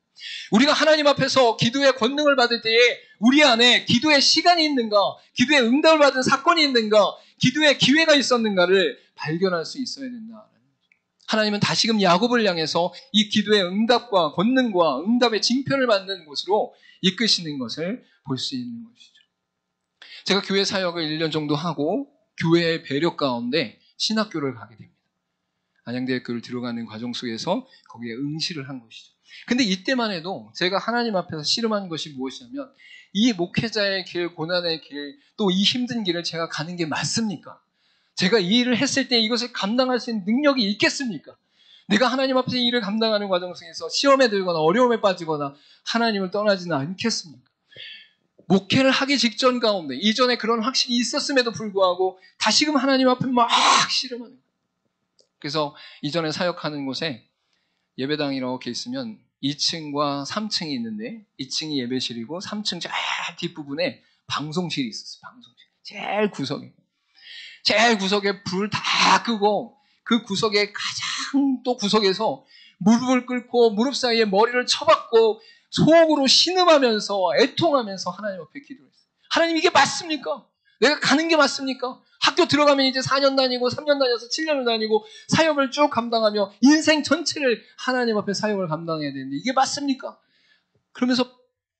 우리가 하나님 앞에서 기도의 권능을 받을 때에 우리 안에 기도의 시간이 있는가, 기도의 응답을 받은 사건이 있는가, 기도의 기회가 있었는가를 발견할 수 있어야 된다. 하나님은 다시금 야곱을 향해서 이 기도의 응답과 권능과 응답의 징표를 받는 곳으로 이끄시는 것을 볼 수 있는 것이죠. 제가 교회 사역을 1년 정도 하고 교회의 배려 가운데 신학교를 가게 됩니다. 안양대학교를 들어가는 과정 속에서 거기에 응시를 한 것이죠. 근데 이때만 해도 제가 하나님 앞에서 씨름한 것이 무엇이냐면 이 목회자의 길, 고난의 길, 또 이 힘든 길을 제가 가는 게 맞습니까? 제가 이 일을 했을 때 이것을 감당할 수 있는 능력이 있겠습니까? 내가 하나님 앞에서 이 일을 감당하는 과정 속에서 시험에 들거나 어려움에 빠지거나 하나님을 떠나지는 않겠습니까? 목회를 하기 직전 가운데 이전에 그런 확신이 있었음에도 불구하고 다시금 하나님 앞에 막 씨름하는 거예요. 그래서 이전에 사역하는 곳에 예배당 이렇게 있으면 2층과 3층이 있는데 2층이 예배실이고 3층 제일 뒷부분에 방송실이 있었어요. 방송실. 제일 구석에 불을 다 끄고 그 구석에 가장 또 구석에서 무릎을 꿇고 무릎 사이에 머리를 쳐박고 속으로 신음하면서 애통하면서 하나님 앞에 기도했어요. 하나님, 이게 맞습니까? 내가 가는 게 맞습니까? 학교 들어가면 이제 4년 다니고 3년 다녀서 7년을 다니고 사역을 쭉 감당하며 인생 전체를 하나님 앞에 사역을 감당해야 되는데 이게 맞습니까? 그러면서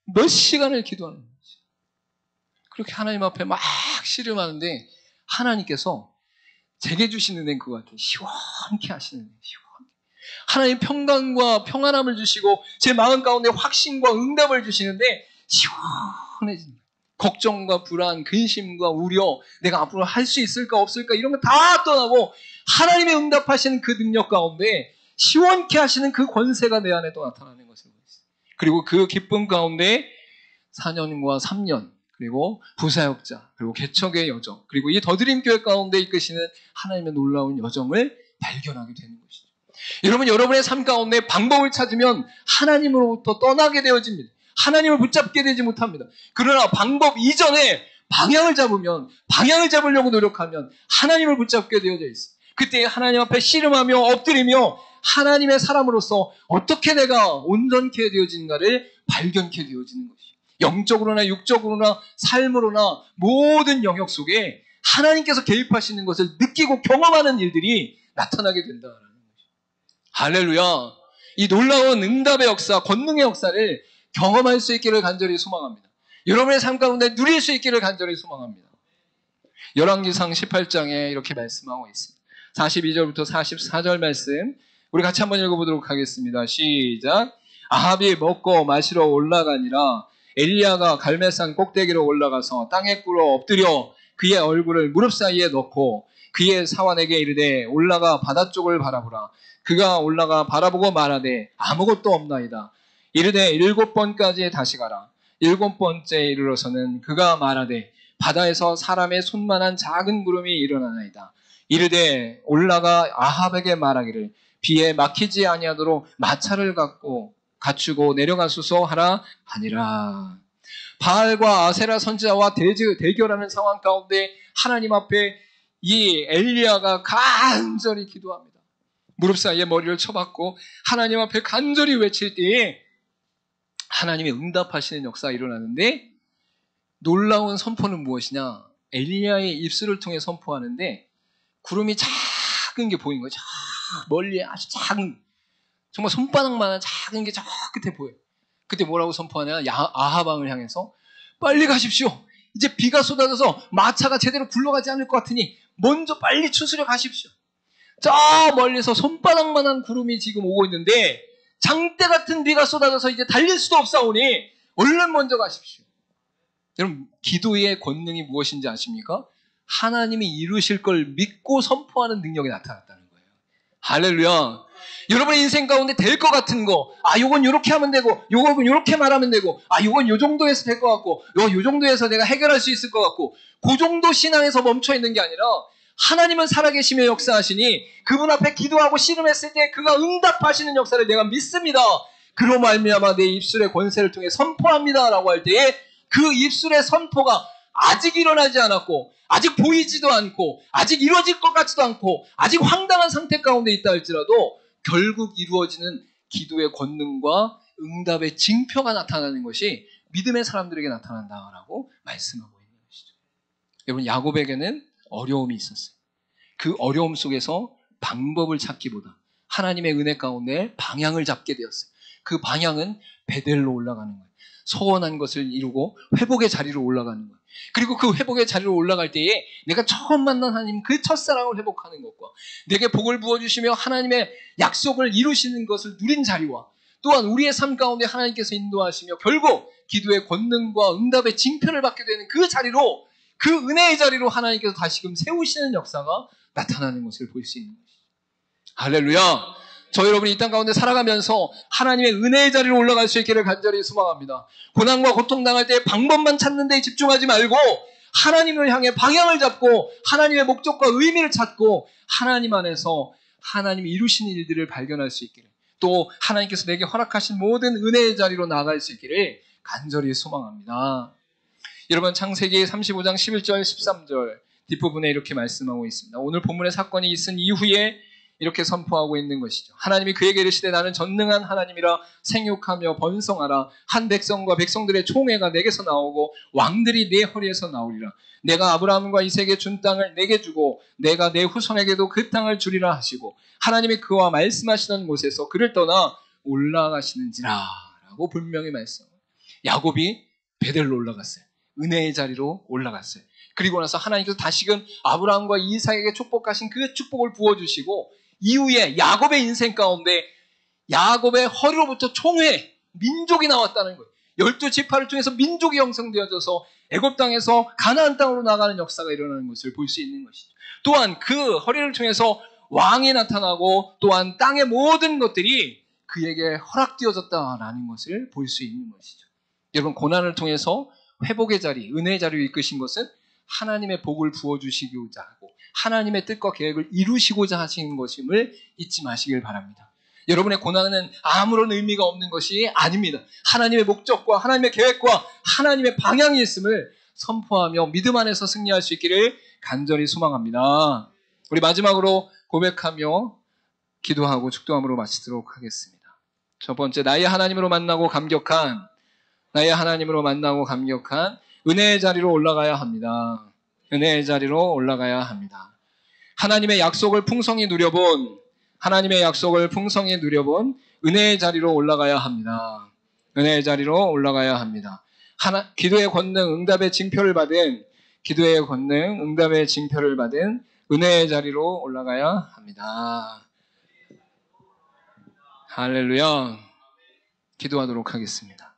몇 시간을 기도하는 거죠. 그렇게 하나님 앞에 막 씨름하는데 하나님께서 제게 주시는 은혜는 그거 같아요. 시원케 하시는 은혜. 하나님 평강과 평안함을 주시고 제 마음 가운데 확신과 응답을 주시는데 시원해집니다. 걱정과 불안, 근심과 우려, 내가 앞으로 할 수 있을까 없을까 이런 거 다 떠나고 하나님의 응답하시는 그 능력 가운데 시원케 하시는 그 권세가 내 안에 또 나타나는 것을 보였어요. 그리고 그 기쁨 가운데 4년과 3년, 그리고 부사역자, 그리고 개척의 여정, 그리고 이 더드림 교회 가운데 이끄시는 하나님의 놀라운 여정을 발견하게 되는 것이죠. 여러분, 여러분의 삶 가운데 방법을 찾으면 하나님으로부터 떠나게 되어집니다. 하나님을 붙잡게 되지 못합니다. 그러나 방법 이전에 방향을 잡으려고 노력하면 하나님을 붙잡게 되어져 있어요. 그때 하나님 앞에 씨름하며 엎드리며 하나님의 사람으로서 어떻게 내가 온전케 되어지는가를 발견케 되어지는 것이죠. 영적으로나 육적으로나 삶으로나 모든 영역 속에 하나님께서 개입하시는 것을 느끼고 경험하는 일들이 나타나게 된다는 거죠. 할렐루야. 이 놀라운 응답의 역사, 권능의 역사를 경험할 수 있기를 간절히 소망합니다. 여러분의 삶 가운데 누릴 수 있기를 간절히 소망합니다. 열왕기상 18장에 이렇게 말씀하고 있습니다. 42절부터 44절 말씀 우리 같이 한번 읽어보도록 하겠습니다. 시작. 아합이 먹고 마시러 올라가니라 엘리야가 갈멜산 꼭대기로 올라가서 땅에 꿇어 엎드려 그의 얼굴을 무릎 사이에 넣고 그의 사환에게 이르되 올라가 바다 쪽을 바라보라. 그가 올라가 바라보고 말하되 아무것도 없나이다. 이르되 7번까지 다시 가라. 7번째에 이르러서는 그가 말하되 바다에서 사람의 손만한 작은 구름이 일어나나이다. 이르되 올라가 아합에게 말하기를 비에 막히지 아니하도록 마차를 갖고 갖추고 내려가소서 하라 하니라. 바알과 아세라 선지자와 대결하는 상황 가운데 하나님 앞에 이 엘리야가 간절히 기도합니다. 무릎 사이에 머리를 쳐박고 하나님 앞에 간절히 외칠 때에 하나님이 응답하시는 역사가 일어나는데, 놀라운 선포는 무엇이냐? 엘리야의 입술을 통해 선포하는데 구름이 작은 게 보이는 거예요. 멀리 아주 작은, 정말 손바닥만한 작은 게 저 끝에 보여요. 그때 뭐라고 선포하냐? 아하방을 향해서 빨리 가십시오. 이제 비가 쏟아져서 마차가 제대로 굴러가지 않을 것 같으니 먼저 빨리 추스려 가십시오. 저 멀리서 손바닥만한 구름이 지금 오고 있는데 장대 같은 비가 쏟아져서 이제 달릴 수도 없사오니 얼른 먼저 가십시오. 여러분, 기도의 권능이 무엇인지 아십니까? 하나님이 이루실 걸 믿고 선포하는 능력이 나타났다는 거예요. 할렐루야. 여러분의 인생 가운데 될 것 같은 거, 요건 요렇게 하면 되고, 요건 요렇게 말하면 되고, 요건 요 정도에서 될 것 같고, 요 정도에서 내가 해결할 수 있을 것 같고, 그 정도 신앙에서 멈춰 있는 게 아니라 하나님은 살아계시며 역사하시니 그분 앞에 기도하고 씨름했을 때 그가 응답하시는 역사를 내가 믿습니다. 그로 말미암아 내 입술의 권세를 통해 선포합니다 라고 할 때에 그 입술의 선포가 아직 일어나지 않았고, 아직 보이지도 않고, 아직 이루어질 것 같지도 않고, 아직 황당한 상태 가운데 있다 할지라도 결국 이루어지는 기도의 권능과 응답의 징표가 나타나는 것이 믿음의 사람들에게 나타난다라고 말씀하고 있는 것이죠. 여러분, 야곱에게는 어려움이 있었어요. 그 어려움 속에서 방법을 찾기보다 하나님의 은혜 가운데 방향을 잡게 되었어요. 그 방향은 베델로 올라가는 거예요. 소원한 것을 이루고 회복의 자리로 올라가는 거예요. 그리고 그 회복의 자리로 올라갈 때에 내가 처음 만난 하나님 그 첫사랑을 회복하는 것과 내게 복을 부어주시며 하나님의 약속을 이루시는 것을 누린 자리와 또한 우리의 삶 가운데 하나님께서 인도하시며 결국 기도의 권능과 응답의 징표를 받게 되는 그 자리로, 그 은혜의 자리로 하나님께서 다시금 세우시는 역사가 나타나는 것을 볼 수 있는 것이죠. 할렐루야. 저 여러분이 이 땅 가운데 살아가면서 하나님의 은혜의 자리로 올라갈 수 있기를 간절히 소망합니다. 고난과 고통 당할 때 방법만 찾는 데 집중하지 말고 하나님을 향해 방향을 잡고 하나님의 목적과 의미를 찾고 하나님 안에서 하나님이 이루시는 일들을 발견할 수 있기를, 또 하나님께서 내게 허락하신 모든 은혜의 자리로 나아갈 수 있기를 간절히 소망합니다. 여러분, 창세기 35장 11절 13절 뒷부분에 이렇게 말씀하고 있습니다. 오늘 본문의 사건이 있은 이후에 이렇게 선포하고 있는 것이죠. 하나님이 그에게 이르시되 나는 전능한 하나님이라 생육하며 번성하라. 한 백성과 백성들의 총회가 내게서 나오고 왕들이 내 허리에서 나오리라. 내가 아브라함과 이삭에게 준 땅을 내게 주고 내가 내 후손에게도 그 땅을 주리라 하시고 하나님이 그와 말씀하시던 곳에서 그를 떠나 올라가시는지라 라고 분명히 말씀합니다. 야곱이 베델로 올라갔어요. 은혜의 자리로 올라갔어요. 그리고 나서 하나님께서 다시금 아브라함과 이삭에게 축복하신 그 축복을 부어주시고 이후에 야곱의 인생 가운데 야곱의 허리로부터 총회, 민족이 나왔다는 거예요. 12지파를 통해서 민족이 형성되어져서 애굽 땅에서 가나안 땅으로 나가는 역사가 일어나는 것을 볼 수 있는 것이죠. 또한 그 허리를 통해서 왕이 나타나고 또한 땅의 모든 것들이 그에게 허락되어졌다라는 것을 볼 수 있는 것이죠. 여러분, 고난을 통해서 회복의 자리, 은혜의 자리를 이끄신 것은 하나님의 복을 부어주시고자 하고 하나님의 뜻과 계획을 이루시고자 하시는 것임을 잊지 마시길 바랍니다. 여러분의 고난은 아무런 의미가 없는 것이 아닙니다. 하나님의 목적과 하나님의 계획과 하나님의 방향이 있음을 선포하며 믿음 안에서 승리할 수 있기를 간절히 소망합니다. 우리 마지막으로 고백하며 기도하고 축도함으로 마치도록 하겠습니다. 첫 번째, 나의 하나님으로 만나고 감격한 은혜의 자리로 올라가야 합니다. 은혜의 자리로 올라가야 합니다. 하나님의 약속을 풍성히 누려본 은혜의 자리로 올라가야 합니다. 은혜의 자리로 올라가야 합니다. 기도의 권능, 응답의 징표를 받은 은혜의 자리로 올라가야 합니다. 할렐루야. 기도하도록 하겠습니다.